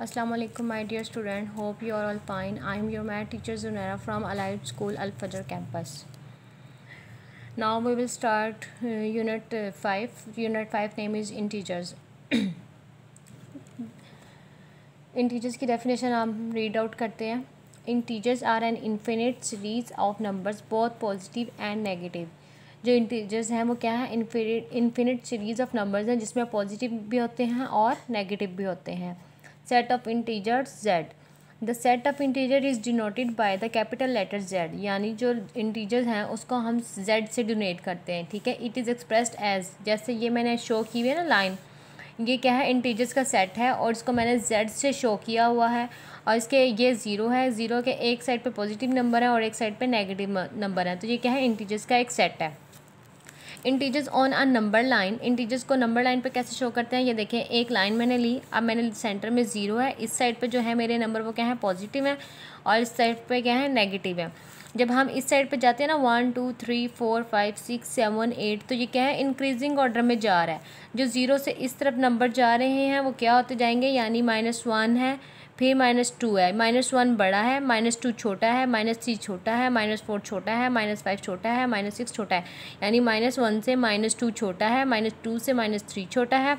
Assalamu alaikum, my dear student. Hope you are all fine. I am your math teacher Zunaira from Allied School Al Fajr campus. Now we will start unit 5. Unit 5 name is integers. Integers की definition हम read out करते हैं. Integers are an infinite series of numbers, both positive and negative. जो integers हैं वो क्या है, infinite series of numbers हैं जिसमें पॉजिटिव भी होते हैं और नेगेटिव भी होते हैं. Set of integers z. The set of integer is denoted by the capital letter z. यानी जो इंटीजर्स हैं उसको हम z से डिनोट करते हैं. ठीक है. इट इज़ एक्सप्रेस्ड एज, जैसे ये मैंने शो की हुई है ना लाइन, ये क्या है, इंटीजर्स का सेट है और इसको मैंने z से शो किया हुआ है और इसके ये ज़ीरो है. ज़ीरो के एक साइड पे पॉजिटिव नंबर है और एक साइड पे नेगेटिव नंबर है. तो ये क्या है, इंटीजर्स का एक सेट है. Integers on a number line. Integers को नंबर लाइन पे कैसे शो करते हैं, ये देखें. एक लाइन मैंने ली, अब मैंने सेंटर में ज़ीरो है, इस साइड पे जो है मेरे नंबर वो क्या है, पॉजिटिव है और इस साइड पे क्या है, नेगेटिव है. जब हम इस साइड पे जाते हैं ना 1 2 3 4 5 6 7 8, तो ये क्या है, इंक्रीजिंग ऑर्डर में जा रहा है. जो ज़ीरो से इस तरफ नंबर जा रहे हैं वो क्या होते जाएंगे, यानी -1 है, फिर -2 है, -1 बड़ा है, -2 छोटा है, -3 छोटा है, -4 छोटा है, -5 छोटा है, -6 छोटा है. यानी -1 से -2 छोटा है, -2 से -3 छोटा है,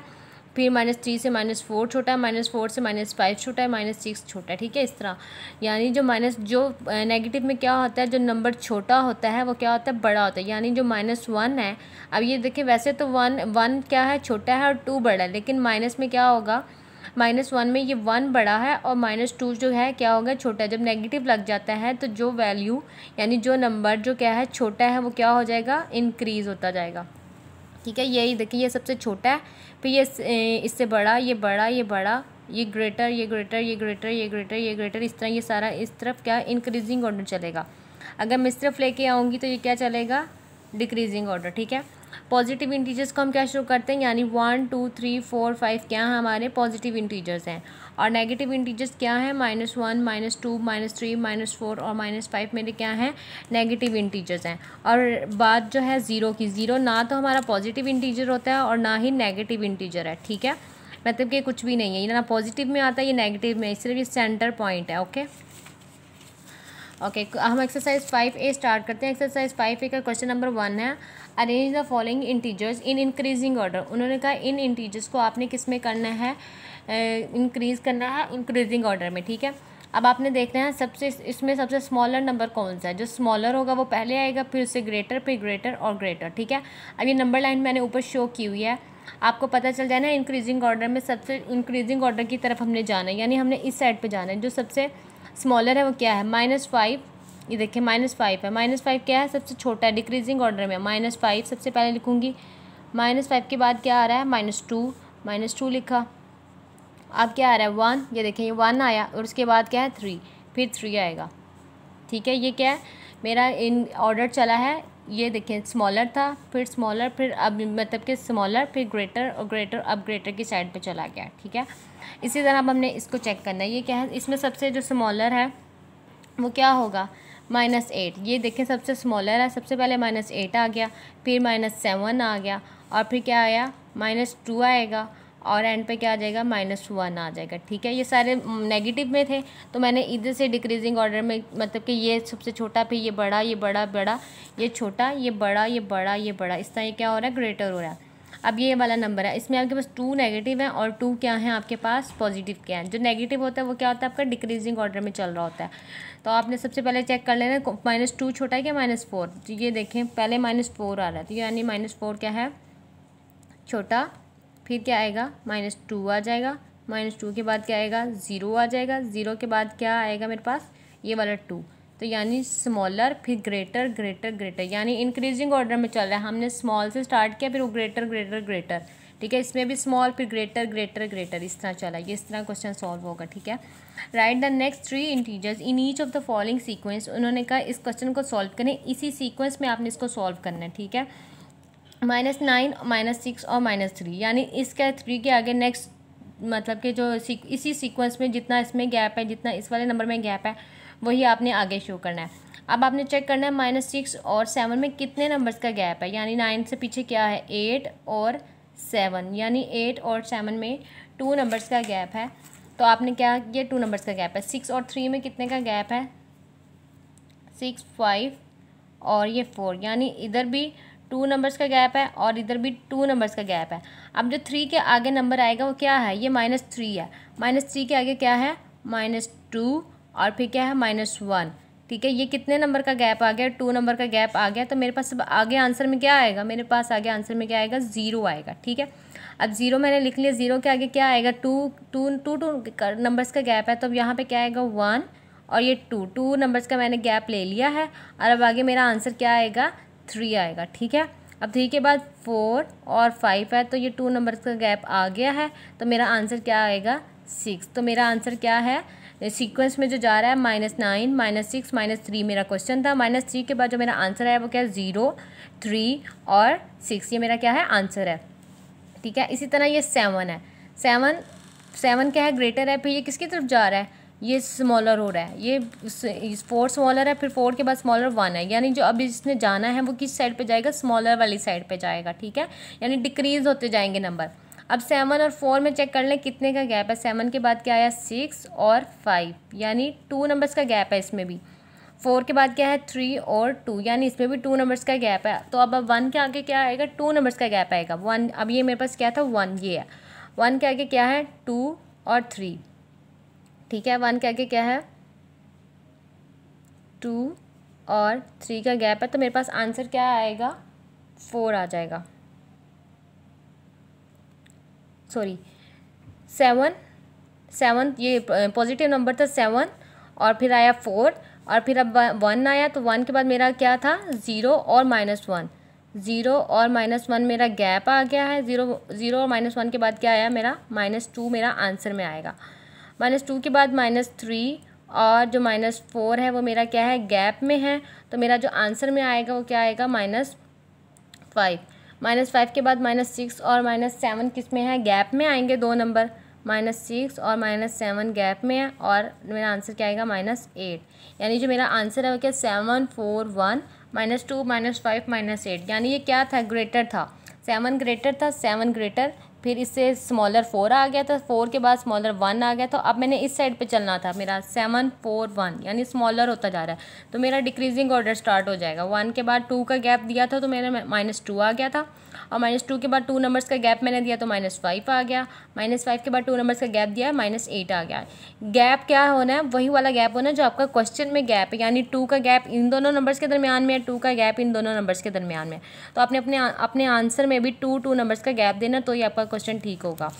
फिर -3 से -4 छोटा है, -4 से -5 छोटा है, -6 छोटा है. ठीक है. इस तरह यानी जो नेगेटिव में क्या होता है, जो नंबर छोटा होता है वो क्या होता है, बड़ा होता है. यानी जो -1 है, अब ये देखिए वैसे तो वन क्या है, छोटा है और 2 बड़ा है, लेकिन माइनस में क्या होगा, -1 में ये 1 बड़ा है और -2 जो है क्या होगा, छोटा है. जब नेगेटिव लग जाता है तो जो वैल्यू यानी जो नंबर जो क्या है, छोटा है, वो क्या हो जाएगा, इंक्रीज़ होता जाएगा. ठीक है. यही देखिए, ये सबसे छोटा है, फिर ये इससे बड़ा, ये बड़ा, ये बड़ा, ये ग्रेटर, ये ग्रेटर, ये ग्रेटर, ये ग्रेटर, ये ग्रेटर, इस तरह ये सारा इस तरफ क्या इंक्रीजिंग ऑर्डर चलेगा. अगर मैं इस तरफ लेके आऊँगी तो ये क्या चलेगा, डिक्रीजिंग ऑर्डर. ठीक है. पॉजिटिव इंटीजर्स को हम क्या शुरू करते हैं, यानी 1 2 3 4 5 क्या हैं, हमारे पॉजिटिव इंटीजर्स हैं. और नेगेटिव इंटीजर्स क्या हैं, -1 -2 -3 -4 और -5 मेरे क्या हैं, नेगेटिव इंटीजर्स हैं. और बात जो है ज़ीरो की, ज़ीरो ना तो हमारा पॉजिटिव इंटीजर होता है और ना ही नेगेटिव इंटीजर है. ठीक है. मतलब कि कुछ भी नहीं है, ये ना पॉजिटिव में आता है, ये नेगेटिव में, सिर्फ ये सेंटर पॉइंट है. ओके. हम एक्सरसाइज 5A स्टार्ट करते हैं. एक्सरसाइज 5A का क्वेश्चन नंबर 1 है, arrange the following integers in increasing order. उन्होंने कहा इन इंटीजर्स को आपने किस में करना है, इंक्रीज़ करना है इंक्रीजिंग ऑर्डर में. ठीक है. अब आपने देखना है इसमें सबसे स्मॉलर नंबर कौन सा है. जो स्मॉलर होगा वो पहले आएगा, फिर उससे ग्रेटर, फिर ग्रेटर और ग्रेटर. ठीक है. अब ये नंबर लाइन मैंने ऊपर शो की हुई है, आपको पता चल जाए ना, इंक्रीजिंग ऑर्डर में सबसे इंक्रीजिंग ऑर्डर की तरफ हमने जाना है, यानी हमने इस साइड पे जाना है. जो सबसे स्मॉलर है वो क्या है, -5. ये देखिए -5 है. -5 क्या है, सबसे छोटा है, डिक्रीजिंग ऑर्डर में. -5 सबसे पहले लिखूँगी. -5 के बाद क्या आ रहा है, -2 लिखा. अब क्या आ रहा है, 1. ये देखिए ये 1 आया और उसके बाद क्या है, 3, फिर 3 आएगा. ठीक है. ये क्या है, मेरा इन ऑर्डर चला है. ये देखें स्मॉलर था, फिर स्मॉलर, फिर अब मतलब कि स्मॉलर, फिर ग्रेटर और ग्रेटर, अब ग्रेटर की साइड पे चला गया. ठीक है. इसी तरह अब हमने इसको चेक करना है. ये क्या है, इसमें सबसे जो स्मॉलर है वो क्या होगा, -8. ये देखें सबसे स्मॉलर है, सबसे पहले -8 आ गया, फिर -7 आ गया और फिर क्या आया, -2 आएगा और एंड पे क्या आ जाएगा, -1 आ जाएगा. ठीक है. ये सारे नेगेटिव में थे तो मैंने इधर से डिक्रीजिंग ऑर्डर में, मतलब कि ये सबसे छोटा, फिर ये बड़ा, ये बड़ा बड़ा, ये छोटा, ये बड़ा, ये बड़ा, ये बड़ा, इस तरह ये क्या हो रहा है, ग्रेटर हो रहा है. अब ये वाला नंबर है, इसमें आपके पास 2 नेगेटिव हैं और 2 क्या हैं आपके पास, पॉजिटिव क्या है. जो नेगेटिव होता है वो क्या होता है, आपका डिक्रीजिंग ऑर्डर में चल रहा होता है. तो आपने सबसे पहले चेक कर लेना -2 छोटा है क्या, -4. तो ये देखें पहले -4 आ रहा है, तो यानी -4 क्या है, छोटा, फिर क्या आएगा, -2 आ जाएगा, -2 के बाद क्या आएगा, 0 आ जाएगा, 0 के बाद क्या आएगा मेरे पास, ये वाला 2. तो यानी स्मॉलर, फिर ग्रेटर, ग्रेटर, ग्रेटर, यानी इंक्रीजिंग ऑर्डर में चल रहा है. हमने स्मॉल से स्टार्ट किया, फिर वो ग्रेटर, ग्रेटर, ग्रेटर. ठीक है. इसमें भी स्मॉल, फिर ग्रेटर, ग्रेटर, ग्रेटर, इस तरह चला. ये इस तरह क्वेश्चन सॉल्व होगा. ठीक है. Right the next 3 integers in each of the following sequence. उन्होंने कहा इस क्वेश्चन को सॉल्व करें, इसी सीक्वेंस में आपने इसको सॉल्व करना है. ठीक है. -9 -6 और -3, यानी इसका 3 के आगे नेक्स्ट, मतलब कि जो इसी सीक्वेंस में जितना इसमें गैप है, जितना इस वाले नंबर में गैप है, वही आपने आगे शो करना है. अब आपने चेक करना है -6 और 7 में कितने नंबर्स का गैप है, यानी 9 से पीछे क्या है, 8 और 7, यानी 8 और 7 में 2 नंबर्स का गैप है. तो आपने क्या, ये 2 नंबर्स का गैप है। 6 और 3 में कितने का गैप है? 6, 5 और ये 4, यानी इधर भी 2 नंबर्स का गैप है और इधर भी 2 नंबर्स का गैप है। अब जो 3 के आगे नंबर आएगा वो क्या है? ये -3 है। -3 के आगे क्या है? -2 और फिर क्या है? -1। ठीक है, ये कितने नंबर का गैप आ गया? 2 नंबर का गैप आ गया। तो मेरे पास अब आगे आंसर में क्या आएगा? मेरे पास आगे आंसर में क्या आएगा? 0 आएगा। ठीक है, अब 0 मैंने लिख लिया। 0 के आगे क्या आएगा? 2 नंबर्स का गैप है, तो अब यहाँ पे क्या आएगा? 1 और ये 2 नंबर्स का मैंने गैप ले लिया है। और अब आगे मेरा आंसर क्या आएगा? 3 आएगा। ठीक है, अब 3 के बाद 4 और 5 है, तो ये 2 नंबर्स का गैप आ गया है। तो मेरा आंसर क्या आएगा? 6। तो मेरा आंसर क्या है? सीक्वेंस में जो जा रहा है -9, -6, -3 मेरा क्वेश्चन था। -3 के बाद जो मेरा आंसर है वो क्या है? 0, 3 और 6, ये मेरा क्या है? आंसर है। ठीक है, इसी तरह ये 7 है। 7 क्या है? ग्रेटर है। फिर ये किसकी तरफ जा रहा है? ये स्मॉलर हो रहा है। ये 4 स्मॉलर है, फिर 4 के बाद स्मॉलर 1 है, यानी जो अब इसने जाना है वो किस साइड पे जाएगा? स्मॉलर वाली साइड पे जाएगा। ठीक है, यानी डिक्रीज होते जाएंगे नंबर। अब 7 और 4 में चेक कर लें कितने का गैप है। 7 के बाद क्या आया? 6 और 5, यानी 2 नंबर्स का गैप है इसमें भी। 4 के बाद क्या है? 3 और 2, यानी इसमें भी 2 नंबर्स का गैप है। तो अब 1 के आगे क्या आएगा? 2 नंबर्स का गैप आएगा। 1, अब ये मेरे पास क्या था? 1, ये है। 1 के आगे क्या है? 2 और 3। ठीक है, 1 के आगे क्या है? 2 और 3 का गैप है, तो मेरे पास आंसर क्या आएगा? 4 आ जाएगा। सॉरी, 7 ये पॉजिटिव नंबर था 7, और फिर आया 4, और फिर अब 1 आया। तो 1 के बाद मेरा क्या था? 0 और -1। 0 और -1 मेरा गैप आ गया है। 0 और -1 के बाद क्या आया? मेरा -2 मेरा आंसर में आएगा। -2 के बाद -3 और जो -4 है वो मेरा क्या है? गैप में है। तो मेरा जो आंसर में आएगा वो क्या आएगा? -5। -5 के बाद -6 और -7 किस में है? गैप में आएंगे 2 नंबर। -6 और -7 गैप में है, और मेरा आंसर क्या आएगा? -8। यानी जो मेरा आंसर है वो क्या? 7, 4, 1, -2, -5, -8, यानी ये क्या था? ग्रेटर था। 7 ग्रेटर था। 7 ग्रेटर, फिर इससे स्मॉलर 4 आ गया था। 4 के बाद स्मॉलर 1 आ गया। तो अब मैंने इस साइड पे चलना था। मेरा 7, 4, 1, यानी स्मॉलर होता जा रहा है। तो मेरा डिक्रीजिंग ऑर्डर स्टार्ट हो जाएगा। 1 के बाद 2 का गैप दिया था, तो मेरा -2 आ गया था। और -2 के बाद 2 नंबर्स का गैप मैंने दिया, तो -5 आ गया। -5 के बाद 2 नंबर्स का गैप दिया है, -8 आ गया। गैप क्या होना है? वही वाला गैप होना है जो आपका क्वेश्चन में गैप है, यानी 2 का गैप इन दोनों नंबर्स के दरमियान में है, 2 का गैप इन दोनों नंबर्स के दरमियान में। तो आपने अपने आंसर में भी 2 नंबर्स का गैप देना, तो ये आपका क्वेश्चन ठीक होगा।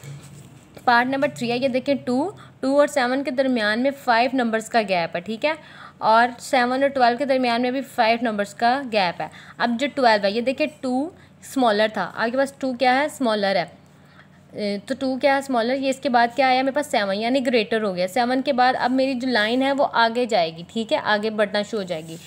पार्ट नंबर 3 है, ये देखिए 2 और 7 के दरमियान में 5 नंबर्स का गैप है। ठीक है, और 7 और 12 के दरमियान में भी 5 नंबर्स का गैप है। अब जो 12 है, ये देखिए 2 स्मॉलर था, आपके पास 2 क्या है? स्मॉलर है। तो 2 क्या है? स्मॉलर। ये इसके बाद क्या आया मेरे पास? 7, यानी ग्रेटर हो गया। 7 के बाद अब मेरी जो लाइन है वो आगे जाएगी। ठीक है, आगे बढ़ना शुरू हो जाएगी।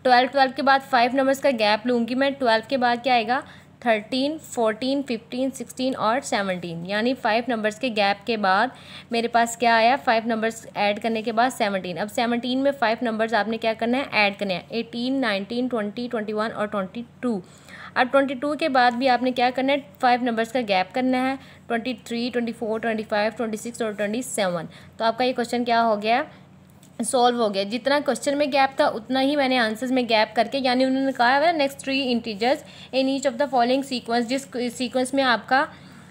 12 के बाद 5 नंबर्स का गैप लूँगी मैं। 12 के बाद क्या आएगा? 13, 14, 15, 16 और 17, यानी 5 नंबर्स के गैप के बाद मेरे पास क्या आया? 5 नंबर्स ऐड करने के बाद 17। अब 17 में 5 नंबर्स आपने क्या करना है? ऐड करने हैं। 18, 19, 20, 21 और 22। अब 22 के बाद भी आपने क्या करना है? 5 नंबर्स का गैप करना है। 23, 24, 25, 26 और 27। तो आपका ये क्वेश्चन क्या हो गया? सॉल्व हो गया। जितना क्वेश्चन में गैप था उतना ही मैंने आंसर्स में गैप करके, यानी उन्होंने कहा है next 3 integers in each of the following sequence, जिस सीक्वेंस में आपका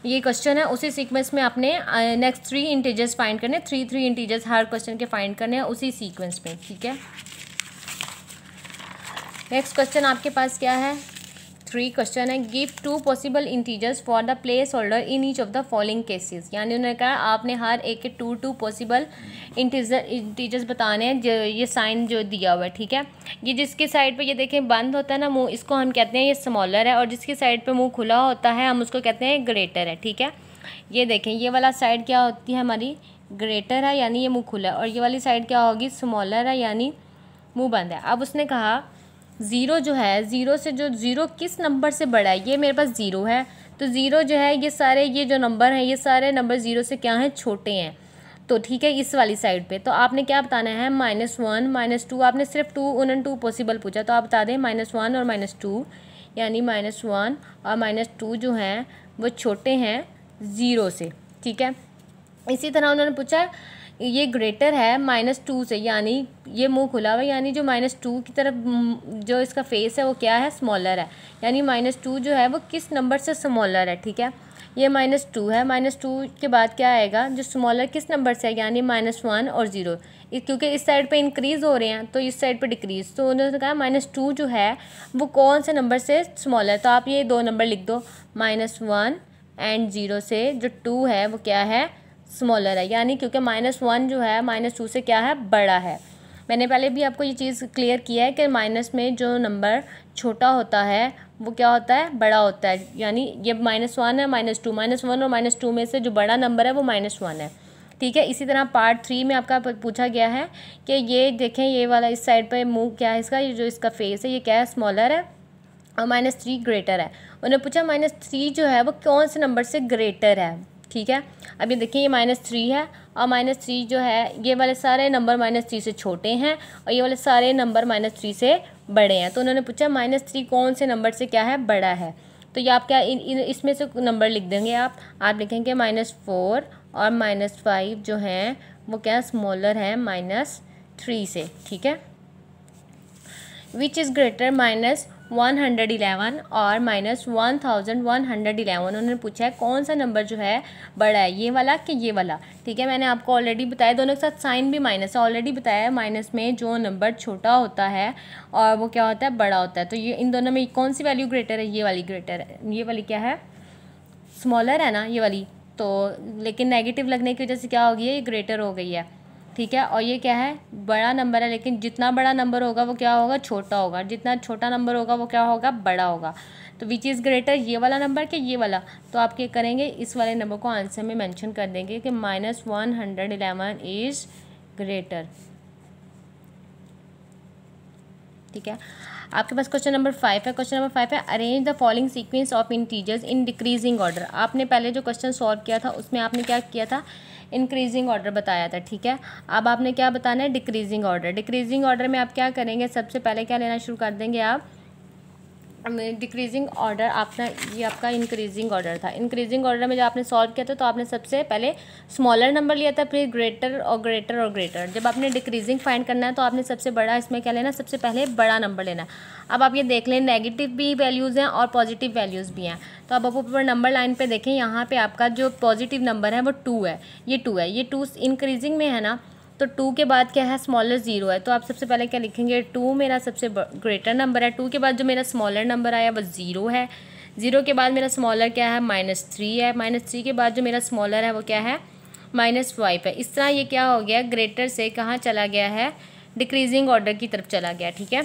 ये क्वेश्चन है उसी सीक्वेंस में आपने नेक्स्ट 3 इंटीजर्स फाइंड करने, 3 इंटीजर्स हर क्वेश्चन के फाइंड करने हैं उसी सीक्वेंस में। ठीक है, नेक्स्ट क्वेश्चन आपके पास क्या है? 3 क्वेश्चन है। Give 2 possible integers for the place holder in each of the following cases, यानी उन्होंने कहा आपने हर एक के 2 पॉसिबल इंटीजर्स बताने हैं। जो ये साइन जो दिया हुआ है, ठीक है, ये जिसके साइड पे ये देखें बंद होता है ना मुंह, इसको हम कहते हैं ये स्मॉलर है, और जिसकी साइड पे मुंह खुला होता है हम उसको कहते हैं ग्रेटर है। ठीक है, ये देखें ये वाला साइड क्या होती है हमारी? ग्रेटर है, यानी ये मुँह खुला है, और ये वाली साइड क्या होगी? स्मॉलर है, यानी मुँह बंद है। अब उसने कहा 0 जो है, 0 से जो 0 किस नंबर से बड़ा है? ये मेरे पास 0 है, तो 0 जो है ये सारे ये जो नंबर हैं ये सारे नंबर 0 से क्या हैं? छोटे हैं। तो ठीक है, इस वाली साइड पे तो आपने क्या बताना है? -1, -2, आपने सिर्फ 2 पॉसिबल पूछा, तो आप बता दें -1 और -2, यानी -1 और -2 जो हैं वो छोटे हैं 0 से। ठीक है, इसी तरह उन्होंने पूछा ये ग्रेटर है -2 से, यानी ये मुंह खुला हुआ है, यानी जो -2 की तरफ जो इसका फेस है वो क्या है, स्मॉलर है। यानी -2 जो है वो किस नंबर से स्मॉलर है, ठीक है। ये -2 है, -2 के बाद क्या आएगा, जो स्मॉलर किस नंबर से है, यानी -1 और 0। क्योंकि इस साइड पे इंक्रीज़ हो रहे हैं तो इस साइड पे डिक्रीज़, तो उन्होंने कहा -2 जो है वो कौन से नंबर से स्मॉलर है। तो आप ये 2 नंबर लिख दो, -1 एंड 0 से जो 2 है वो क्या है, स्मॉलर है। यानी क्योंकि -1 जो है -2 से क्या है, बड़ा है। मैंने पहले भी आपको ये चीज़ क्लियर किया है कि माइनस में जो नंबर छोटा होता है वो क्या होता है, बड़ा होता है। यानी ये -1 है, -2, -1 और -2 में से जो बड़ा नंबर है वो -1 है, ठीक है। इसी तरह पार्ट 3 में आपका पूछा गया है कि ये देखें, ये वाला इस साइड पे मुंह क्या है इसका, ये जो इसका फेस है ये क्या है, स्मॉलर है और -3 ग्रेटर है। उन्होंने पूछा -3 जो है वो कौन से नंबर से ग्रेटर है, ठीक है। अब ये देखिए ये -3 है और -3 जो है ये वाले सारे नंबर -3 से छोटे हैं और ये वाले सारे नंबर -3 से बड़े हैं। तो उन्होंने पूछा -3 कौन से नंबर से क्या है, बड़ा है। तो ये आप क्या इसमें से नंबर लिख देंगे, आप लिखेंगे -4 और -5 जो हैं वो क्या स्मॉलर है -3 से, ठीक है। विच इज़ ग्रेटर -111 और -1111। उन्होंने पूछा है कौन सा नंबर जो है बड़ा है, ये वाला कि ये वाला, ठीक है। मैंने आपको ऑलरेडी बताया, दोनों के साथ साइन भी माइनस है, ऑलरेडी बताया है। माइनस में जो नंबर छोटा होता है और वो क्या होता है, बड़ा होता है। तो ये इन दोनों में कौन सी वैल्यू ग्रेटर है, ये वाली ग्रेटर है। ये वाली क्या है, स्मॉलर है ना ये वाली, तो लेकिन नेगेटिव लगने की वजह से क्या हो गई है, ये ग्रेटर हो गई है, ठीक है। और ये क्या है, बड़ा नंबर है, लेकिन जितना बड़ा नंबर होगा वो क्या होगा, छोटा होगा, जितना छोटा नंबर होगा वो क्या होगा, बड़ा होगा। तो विच इज़ ग्रेटर, ये वाला नंबर कि ये वाला। तो आप क्या करेंगे, इस वाले नंबर को आंसर में मेंशन कर देंगे कि -111 इज़ ग्रेटर, ठीक है। आपके पास क्वेश्चन नंबर 5 है। क्वेश्चन नंबर 5 है, arrange the following sequence of integers in decreasing order. आपने पहले जो क्वेश्चन सॉल्व किया था उसमें आपने क्या किया था, इंक्रीजिंग ऑर्डर बताया था, ठीक है। अब आपने क्या बताना है, डिक्रीजिंग ऑर्डर। डिक्रीजिंग ऑर्डर में आप क्या करेंगे, सबसे पहले क्या लेना शुरू कर देंगे आप, डिक्रीजिंग ऑर्डर आपका, ये आपका इंक्रीजिंग ऑर्डर था। इंक्रीजिंग ऑर्डर में जब आपने सॉल्व किया था तो आपने सबसे पहले स्मॉलर नंबर लिया था, फिर ग्रेटर और ग्रेटर और ग्रेटर। जब आपने डिक्रीजिंग फाइंड करना है तो आपने सबसे बड़ा इसमें क्या लेना, सबसे पहले बड़ा नंबर लेना। अब आप ये देख लें, नेगेटिव भी वैल्यूज़ हैं और पॉजिटिव वैल्यूज़ भी हैं। तो अब आप ऊपर नंबर लाइन पे देखें, यहाँ पे आपका जो पॉजिटिव नंबर है वो 2 है, ये 2 है, ये 2 इंक्रीजिंग में है ना। तो 2 के बाद क्या है, स्मॉलर 0 है। तो आप सबसे पहले क्या लिखेंगे, 2 मेरा सबसे ग्रेटर नंबर है। 2 के बाद जो मेरा स्मॉलर नंबर आया वो 0 है। 0 के बाद मेरा स्मॉलर क्या है, -3 है। -3 के बाद जो मेरा स्मॉलर है वो क्या है, -5 है। इस तरह ये क्या हो गया, ग्रेटर से कहाँ चला गया है, डिक्रीजिंग ऑर्डर की तरफ चला गया, ठीक है।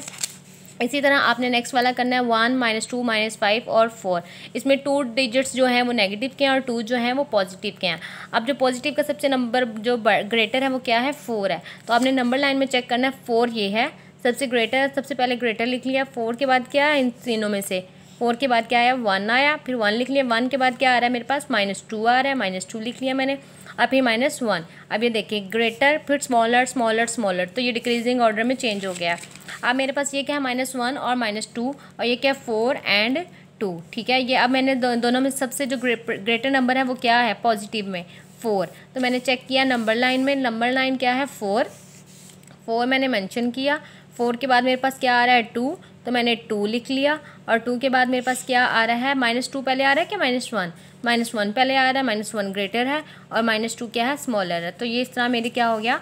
इसी तरह आपने नेक्स्ट वाला करना है 1, -2, -5 और 4। इसमें 2 डिजिट्स जो हैं वो नेगेटिव के हैं और 2 जो हैं वो पॉजिटिव के हैं। अब जो पॉजिटिव का सबसे नंबर जो ग्रेटर है वो क्या है, 4 है। तो आपने नंबर लाइन में चेक करना है, 4 ये है सबसे ग्रेटर, सबसे पहले ग्रेटर लिख लिया। 4 के बाद क्या है, इन तीनों में से 4 के बाद क्या आया, 1 आया, फिर 1 लिख लिया। 1 के बाद क्या आ रहा है मेरे पास, -2 आ रहा है, -2 लिख लिया मैंने। अब ये -1। अब ये देखिए ग्रेटर, फिर स्मॉलर स्मॉलर स्मॉलर, तो ये डिक्रीजिंग ऑर्डर में चेंज हो गया। अब मेरे पास ये क्या है, -1 और -2, और ये क्या है, 4 एंड 2, ठीक है। ये अब मैंने दोनों में सबसे जो ग्रेटर नंबर है वो क्या है, पॉजिटिव में 4। तो मैंने चेक किया नंबर लाइन में, नंबर लाइन क्या है, 4 मैंने मेंशन किया। 4 के बाद मेरे पास क्या आ रहा है, 2, तो मैंने 2 लिख लिया। और 2 के बाद मेरे पास क्या आ रहा है, -2 पहले आ रहा है क्या, -1, -1 पहले आ रहा है, -1 ग्रेटर है और -2 क्या है, स्मॉलर है। तो ये इस तरह मेरी क्या हो गया,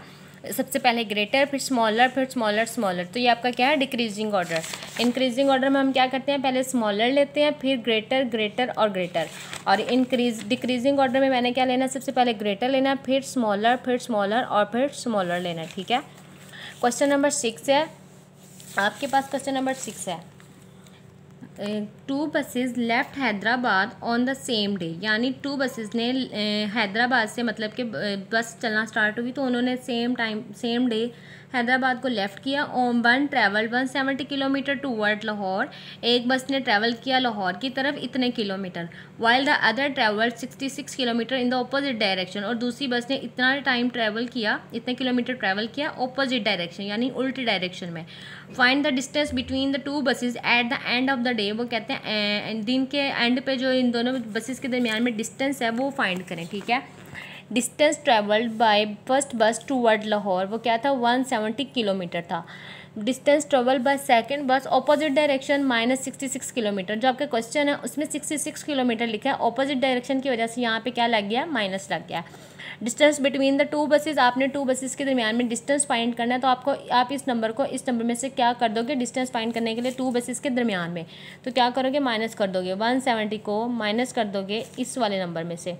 सबसे पहले ग्रेटर, फिर स्मॉलर, फिर स्मॉलर स्मॉलर। तो ये आपका क्या है, डिक्रीजिंग ऑर्डर। इंक्रीजिंग ऑर्डर में हम क्या करते हैं, पहले स्मॉलर लेते हैं, फिर ग्रेटर, ग्रेटर और ग्रेटर। और डिक्रीजिंग ऑर्डर में मैंने क्या लेना है, सबसे पहले ग्रेटर लेना, फिर स्मॉलर और फिर स्मॉलर लेना, ठीक है। क्वेश्चन नंबर 6 है आपके पास। क्वेश्चन नंबर 6 है, 2 buses left Hyderabad on the same day. यानी 2 बसेज ने हैदराबाद से, मतलब कि बस चलना स्टार्ट हुई तो उन्होंने सेम डे हैदराबाद को लेफ़्ट किया। One travel 170 kilometre toward Lahore. एक बस ने ट्रैवल किया लाहौर की तरफ इतने kilometre. While the other travel 66 kilometre in the opposite direction. और दूसरी बस ने इतना टाइम ट्रैवल किया, इतने किलोमीटर ट्रैवल किया ऑपोजिट डायरेक्शन, यानी उल्टी डायरेक्शन में। Find the distance between the 2 buses at the end of the day. वो कहते हैं दिन के एंड पे जो इन दोनों बसेस के दरमियान में डिस्टेंस है वो फाइंड करें, ठीक है। डिस्टेंस ट्रेवल्ड बाय फर्स्ट बस टूवर्ड लाहौर, वो क्या था 170 किलोमीटर था। डिस्टेंस ट्रेवल बाय सेकंड बस ऑपोजिट डायरेक्शन -66 किलोमीटर। जो आपका क्वेश्चन है उसमें 66 किलोमीटर लिखा है, ऑपोजिट डायरेक्शन की वजह से यहाँ पे क्या लग गया, माइनस लग गया। Distance between the two buses, आपने टू बसेस के दरमियान में डिस्टेंस फाइंड करना है, तो आपको आप इस नंबर को इस नंबर में से क्या कर दोगे, डिस्टेंस फाइंड करने के लिए टू बसेस के दरमियान में, तो क्या करोगे, माइनस कर दोगे, 170 को माइनस कर दोगे इस वाले नंबर में से,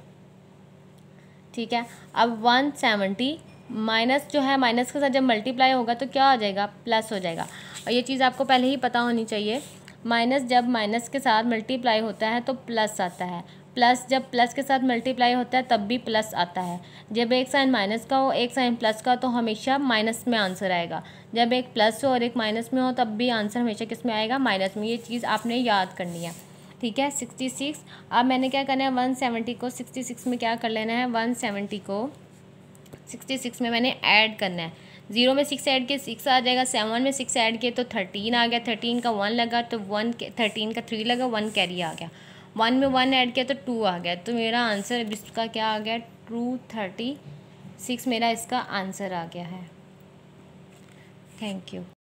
ठीक है। अब 170 माइनस जो है, माइनस के साथ जब मल्टीप्लाई होगा तो क्या हो जाएगा, प्लस हो जाएगा। और ये चीज़ आपको पहले ही पता होनी चाहिए, माइनस जब माइनस के साथ मल्टीप्लाई होता है तो प्लस आता है, प्लस जब प्लस के साथ मल्टीप्लाई होता है तब भी प्लस आता है। जब एक साइन माइनस का हो एक साइन प्लस का तो हमेशा माइनस में आंसर आएगा, जब एक प्लस हो और एक माइनस में हो तब भी आंसर हमेशा किस में आएगा, माइनस में। ये चीज़ आपने याद करनी है, ठीक है। 66, अब मैंने क्या करना है, 170 को 66 में क्या कर लेना है, 170 को 66 में मैंने ऐड करना है। 0 में 6 ऐड किए 6 आ जाएगा, 7 में 6 ऐड किए तो 13 आ गया, 13 का 1 लगा तो 13 का 3 लगा, 1 कैरी आ गया, 1 में 1 ऐड किया तो 2 आ गया। तो मेरा आंसर इसका क्या आ गया, 236 मेरा इसका आंसर आ गया है। Thank you.